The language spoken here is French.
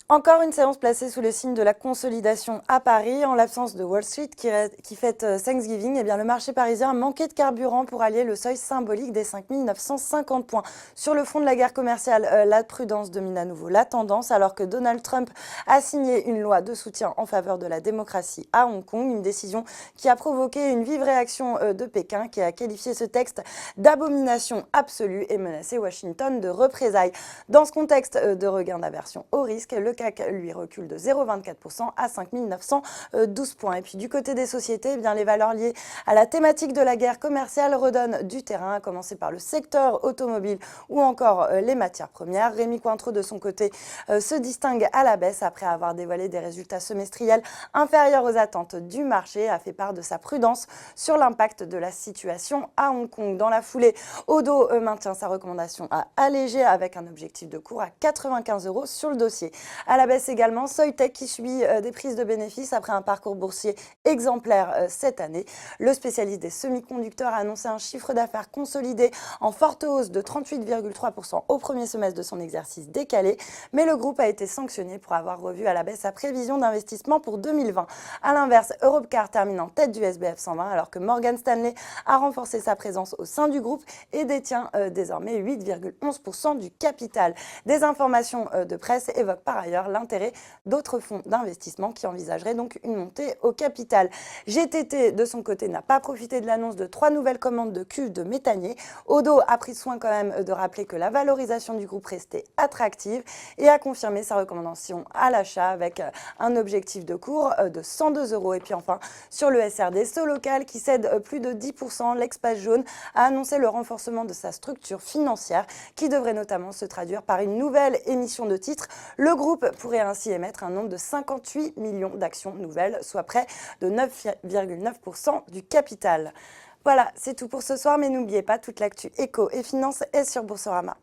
Encore une séance placée sous le signe de la consolidation à Paris. En l'absence de Wall Street qui fête Thanksgiving, eh bien, le marché parisien a manqué de carburant pour allier le seuil symbolique des 5 950 points. Sur le front de la guerre commerciale, la prudence domine à nouveau la tendance alors que Donald Trump a signé une loi de soutien en faveur de la démocratie à Hong Kong, une décision qui a provoqué une vive réaction de Pékin qui a qualifié ce texte d'abomination absolue et menacé Washington de représailles. Dans ce contexte de regain d'aversion au risque, le CAC, lui, recule de 0,24% à 5 912 points. Et puis du côté des sociétés, eh bien, les valeurs liées à la thématique de la guerre commerciale redonnent du terrain, à commencer par le secteur automobile ou encore les matières premières. Rémi Cointreau, de son côté, se distingue à la baisse après avoir dévoilé des résultats semestriels inférieurs aux attentes du marché, a fait part de sa prudence sur l'impact de la situation à Hong Kong. Dans la foulée, Odo maintient sa recommandation à alléger avec un objectif de cours à 95 € sur le dossier. À la baisse également, Soitec qui subit des prises de bénéfices après un parcours boursier exemplaire cette année. Le spécialiste des semi-conducteurs a annoncé un chiffre d'affaires consolidé en forte hausse de 38,3% au premier semestre de son exercice décalé, mais le groupe a été sanctionné pour avoir revu à la baisse sa prévision d'investissement pour 2020. A l'inverse, Europcar termine en tête du SBF 120 alors que Morgan Stanley a renforcé sa présence au sein du groupe et détient désormais 8,11% du capital. Des informations de presse évoquent par ailleurs l'intérêt d'autres fonds d'investissement qui envisageraient donc une montée au capital. GTT, de son côté, n'a pas profité de l'annonce de 3 nouvelles commandes de cuves de méthanier. Odo a pris soin quand même de rappeler que la valorisation du groupe restait attractive et a confirmé sa recommandation à l'achat avec un objectif de cours de 102 €. Et puis enfin, sur le SRD, Solocal qui cède plus de 10%, l'ex-Page Jaune a annoncé le renforcement de sa structure financière qui devrait notamment se traduire par une nouvelle émission de titres. Le groupe pourrait ainsi émettre un nombre de 58 millions d'actions nouvelles, soit près de 9,9% du capital. Voilà, c'est tout pour ce soir, mais n'oubliez pas, toute l'actu éco et finance est sur Boursorama.